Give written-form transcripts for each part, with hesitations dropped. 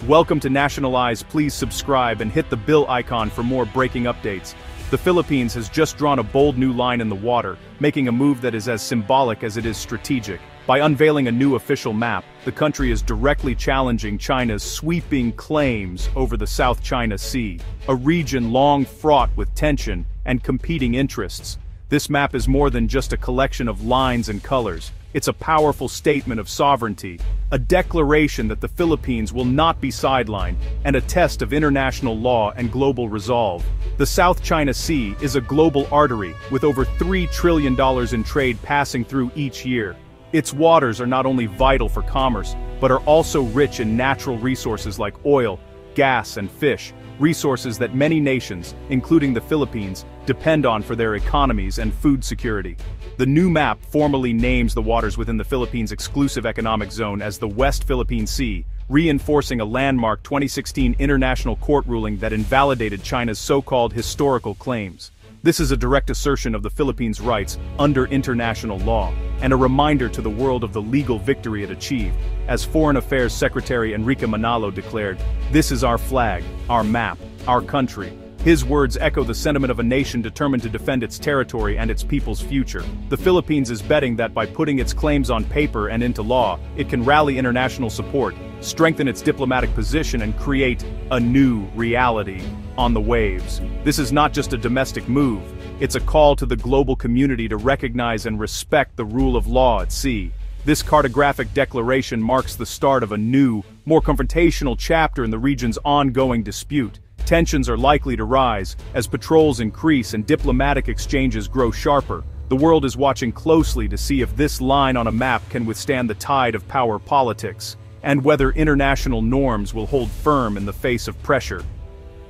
Welcome to Nationalize. Please subscribe and hit the bell icon for more breaking updates. The Philippines has just drawn a bold new line in the water, making a move that is as symbolic as it is strategic. By unveiling a new official map, the country is directly challenging China's sweeping claims over the South China Sea, a region long fraught with tension and competing interests. This map is more than just a collection of lines and colors. It's a powerful statement of sovereignty, a declaration that the Philippines will not be sidelined, and a test of international law and global resolve. The South China Sea is a global artery, with over $3 trillion in trade passing through each year. Its waters are not only vital for commerce, but are also rich in natural resources like oil, gas, and fish, resources that many nations, including the Philippines, depend on for their economies and food security. The new map formally names the waters within the Philippines' exclusive economic zone as the West Philippine Sea, reinforcing a landmark 2016 international court ruling that invalidated China's so-called historical claims. This is a direct assertion of the Philippines' rights under international law, and a reminder to the world of the legal victory it achieved. As Foreign Affairs Secretary Enrique Manalo declared, "This is our flag, our map, our country." His words echo the sentiment of a nation determined to defend its territory and its people's future. The Philippines is betting that by putting its claims on paper and into law, it can rally international support, strengthen its diplomatic position, and create a new reality on the waves. This is not just a domestic move, it's a call to the global community to recognize and respect the rule of law at sea. This cartographic declaration marks the start of a new, more confrontational chapter in the region's ongoing dispute. Tensions are likely to rise as patrols increase and diplomatic exchanges grow sharper. The world is watching closely to see if this line on a map can withstand the tide of power politics, and whether international norms will hold firm in the face of pressure.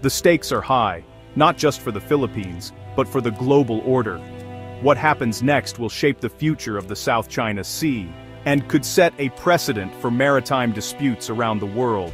The stakes are high, not just for the Philippines, but for the global order. What happens next will shape the future of the South China Sea, and could set a precedent for maritime disputes around the world.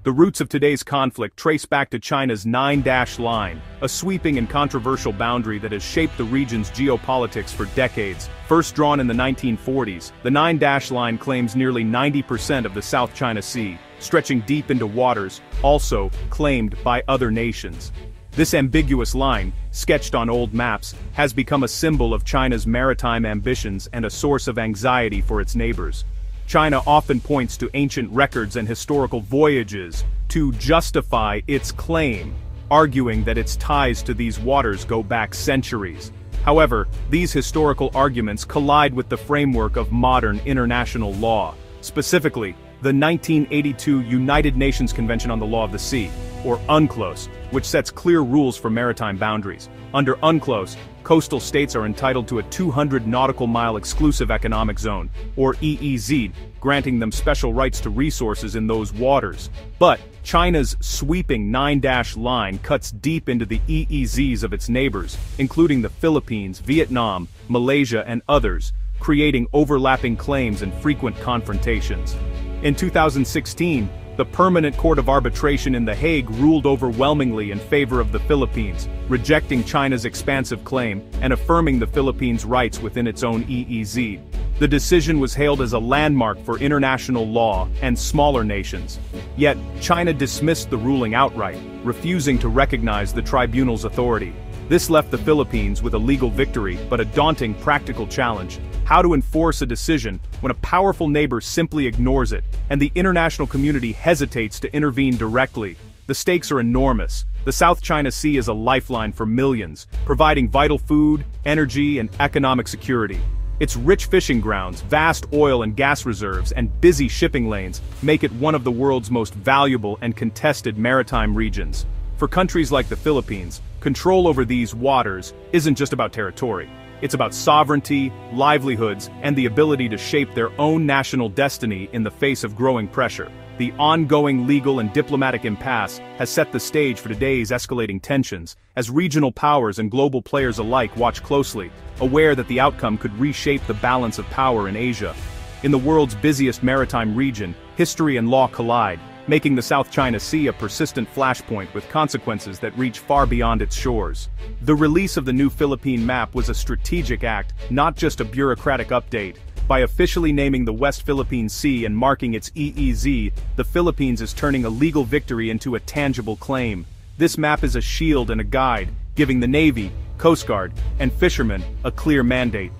The roots of today's conflict trace back to China's Nine-Dash Line, a sweeping and controversial boundary that has shaped the region's geopolitics for decades. First drawn in the 1940s, the Nine-Dash Line claims nearly 90% of the South China Sea, stretching deep into waters also claimed by other nations. This ambiguous line, sketched on old maps, has become a symbol of China's maritime ambitions and a source of anxiety for its neighbors. China often points to ancient records and historical voyages to justify its claim, arguing that its ties to these waters go back centuries. However, these historical arguments collide with the framework of modern international law, specifically the 1982 United Nations Convention on the Law of the Sea, or UNCLOS, which sets clear rules for maritime boundaries. Under UNCLOS, coastal states are entitled to a 200 nautical mile exclusive economic zone, or EEZ, granting them special rights to resources in those waters. But China's sweeping Nine-Dash Line cuts deep into the EEZs of its neighbors, including the Philippines, Vietnam, Malaysia, and others, creating overlapping claims and frequent confrontations. In 2016, the Permanent Court of Arbitration in The Hague ruled overwhelmingly in favor of the Philippines, rejecting China's expansive claim and affirming the Philippines' rights within its own EEZ. The decision was hailed as a landmark for international law and smaller nations. Yet, China dismissed the ruling outright, refusing to recognize the tribunal's authority. This left the Philippines with a legal victory, but a daunting practical challenge: how to enforce a decision when a powerful neighbor simply ignores it, and the international community hesitates to intervene directly. The stakes are enormous. The South China Sea is a lifeline for millions, providing vital food, energy, and economic security. Its rich fishing grounds, vast oil and gas reserves, and busy shipping lanes make it one of the world's most valuable and contested maritime regions. For countries like the Philippines, control over these waters isn't just about territory. It's about sovereignty, livelihoods, and the ability to shape their own national destiny in the face of growing pressure. The ongoing legal and diplomatic impasse has set the stage for today's escalating tensions, as regional powers and global players alike watch closely, aware that the outcome could reshape the balance of power in Asia. In the world's busiest maritime region, history and law collide, making the South China Sea a persistent flashpoint with consequences that reach far beyond its shores. The release of the new Philippine map was a strategic act, not just a bureaucratic update. By officially naming the West Philippine Sea and marking its EEZ, the Philippines is turning a legal victory into a tangible claim. This map is a shield and a guide, giving the Navy, Coast Guard, and fishermen a clear mandate.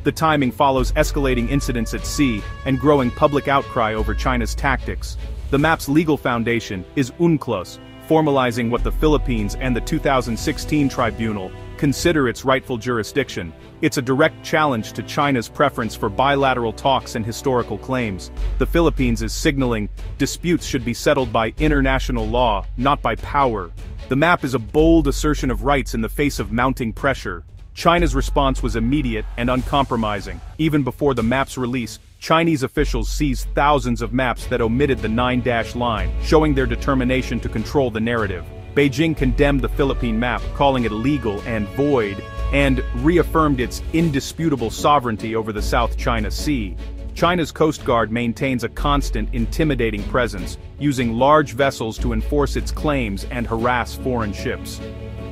The timing follows escalating incidents at sea and growing public outcry over China's tactics. The map's legal foundation is UNCLOS, formalizing what the Philippines and the 2016 tribunal consider its rightful jurisdiction. It's a direct challenge to China's preference for bilateral talks and historical claims. The Philippines is signaling disputes should be settled by international law, not by power. The map is a bold assertion of rights in the face of mounting pressure. China's response was immediate and uncompromising. Even before the map's release, Chinese officials seized thousands of maps that omitted the 9-dash line, showing their determination to control the narrative. Beijing condemned the Philippine map, calling it illegal and void, and reaffirmed its indisputable sovereignty over the South China Sea. China's Coast Guard maintains a constant, intimidating presence, using large vessels to enforce its claims and harass foreign ships.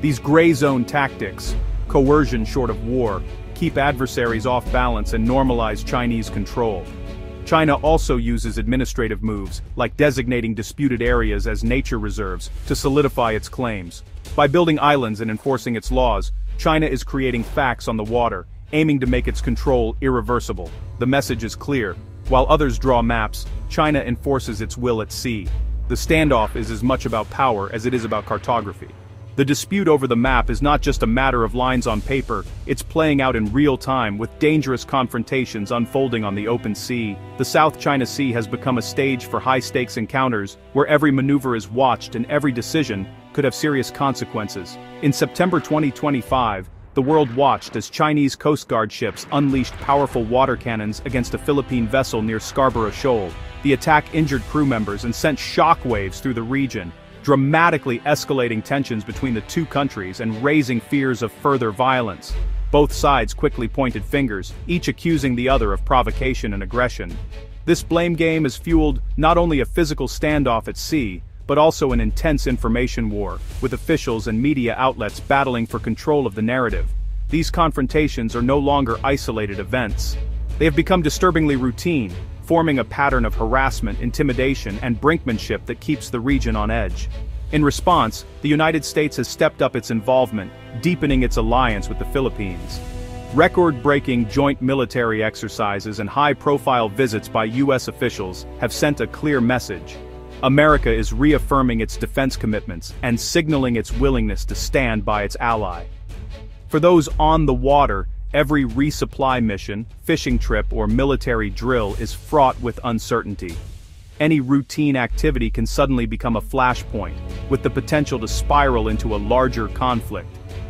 These gray zone tactics, coercion short of war, keep adversaries off balance and normalize Chinese control. China also uses administrative moves, like designating disputed areas as nature reserves, to solidify its claims. By building islands and enforcing its laws, China is creating facts on the water, aiming to make its control irreversible. The message is clear. While others draw maps, China enforces its will at sea. The standoff is as much about power as it is about cartography. The dispute over the map is not just a matter of lines on paper, it's playing out in real time with dangerous confrontations unfolding on the open sea. The South China Sea has become a stage for high-stakes encounters, where every maneuver is watched and every decision could have serious consequences. In September 2025, the world watched as Chinese Coast Guard ships unleashed powerful water cannons against a Philippine vessel near Scarborough Shoal. The attack injured crew members and sent shockwaves through the region, dramatically escalating tensions between the two countries and raising fears of further violence. Both sides quickly pointed fingers, each accusing the other of provocation and aggression. This blame game has fueled not only a physical standoff at sea, but also an intense information war, with officials and media outlets battling for control of the narrative. These confrontations are no longer isolated events. They have become disturbingly routine, forming a pattern of harassment, intimidation, and brinkmanship that keeps the region on edge. In response, the United States has stepped up its involvement, deepening its alliance with the Philippines. Record-breaking joint military exercises and high-profile visits by U.S. officials have sent a clear message. America is reaffirming its defense commitments and signaling its willingness to stand by its ally. For those on the water, every resupply mission, fishing trip, or military drill is fraught with uncertainty. Any routine activity can suddenly become a flashpoint, with the potential to spiral into a larger conflict.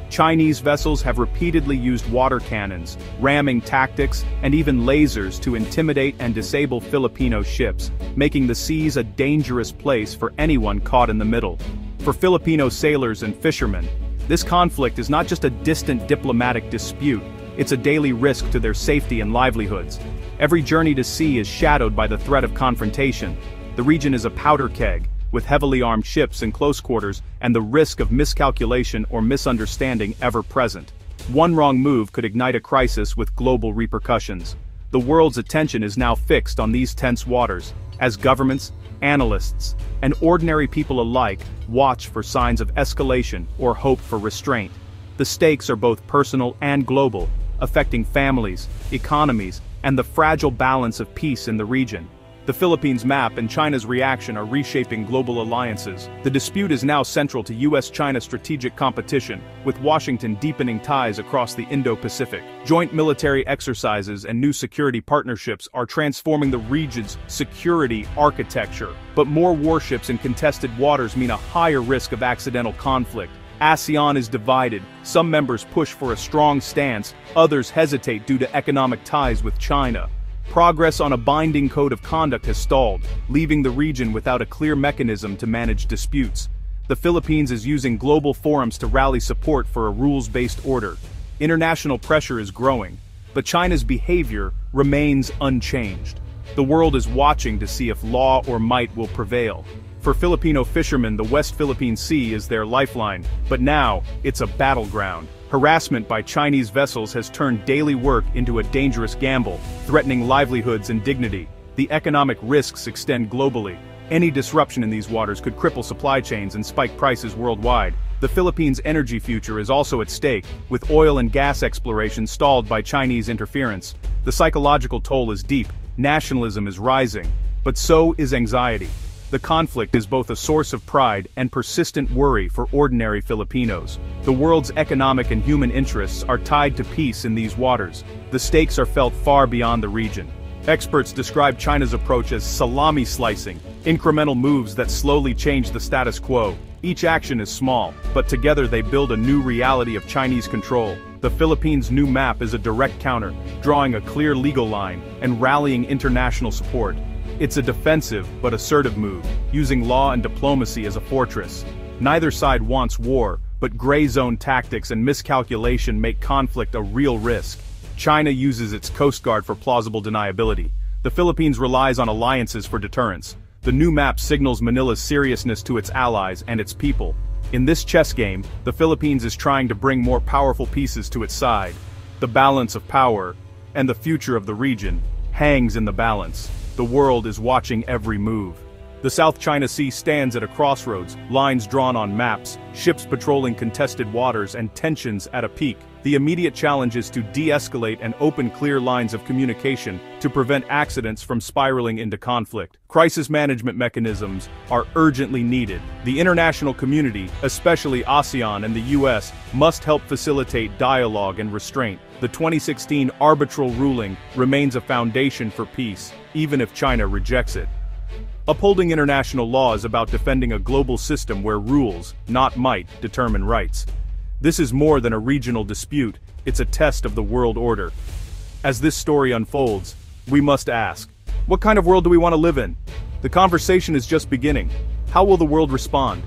Chinese vessels have repeatedly used water cannons, ramming tactics, and even lasers to intimidate and disable Filipino ships, making the seas a dangerous place for anyone caught in the middle. For Filipino sailors and fishermen, this conflict is not just a distant diplomatic dispute, it's a daily risk to their safety and livelihoods. Every journey to sea is shadowed by the threat of confrontation. The region is a powder keg, with heavily armed ships in close quarters and the risk of miscalculation or misunderstanding ever present. One wrong move could ignite a crisis with global repercussions. The world's attention is now fixed on these tense waters, as governments, analysts, and ordinary people alike watch for signs of escalation or hope for restraint. The stakes are both personal and global, affecting families, economies, and the fragile balance of peace in the region. The Philippines map and China's reaction are reshaping global alliances. The dispute is now central to U.S.-China strategic competition, with Washington deepening ties across the Indo-Pacific. Joint military exercises and new security partnerships are transforming the region's security architecture. But more warships in contested waters mean a higher risk of accidental conflict. Asean is divided, some members push for a strong stance, others hesitate due to economic ties with China. Progress on a binding code of conduct has stalled, leaving the region without a clear mechanism to manage disputes. The Philippines is using global forums to rally support for a rules-based order. International pressure is growing, but China's behavior remains unchanged. The world is watching to see if law or might will prevail. For Filipino fishermen, the West Philippine Sea is their lifeline, but now, it's a battleground. Harassment by Chinese vessels has turned daily work into a dangerous gamble, threatening livelihoods and dignity. The economic risks extend globally. Any disruption in these waters could cripple supply chains and spike prices worldwide. The Philippines' energy future is also at stake, with oil and gas exploration stalled by Chinese interference. The psychological toll is deep, nationalism is rising, but so is anxiety. The conflict is both a source of pride and persistent worry for ordinary Filipinos. The world's economic and human interests are tied to peace in these waters. The stakes are felt far beyond the region. Experts describe China's approach as salami slicing, incremental moves that slowly change the status quo. Each action is small, but together they build a new reality of Chinese control. The Philippines' new map is a direct counter, drawing a clear legal line and rallying international support. It's a defensive but assertive move, using law and diplomacy as a fortress. Neither side wants war, but gray zone tactics and miscalculation make conflict a real risk. China uses its Coast Guard for plausible deniability. The Philippines relies on alliances for deterrence. The new map signals Manila's seriousness to its allies and its people. In this chess game, the Philippines is trying to bring more powerful pieces to its side. The balance of power, and the future of the region, hangs in the balance. The world is watching every move. The South China Sea stands at a crossroads, lines drawn on maps, ships patrolling contested waters, and tensions at a peak. The immediate challenge is to de-escalate and open clear lines of communication to prevent accidents from spiraling into conflict. Crisis management mechanisms are urgently needed. The international community, especially Asean and the US, must help facilitate dialogue and restraint. The 2016 arbitral ruling remains a foundation for peace, even if China rejects it. Upholding international law is about defending a global system where rules, not might, determine rights. This is more than a regional dispute, it's a test of the world order. As this story unfolds, we must ask, what kind of world do we want to live in? The conversation is just beginning. How will the world respond?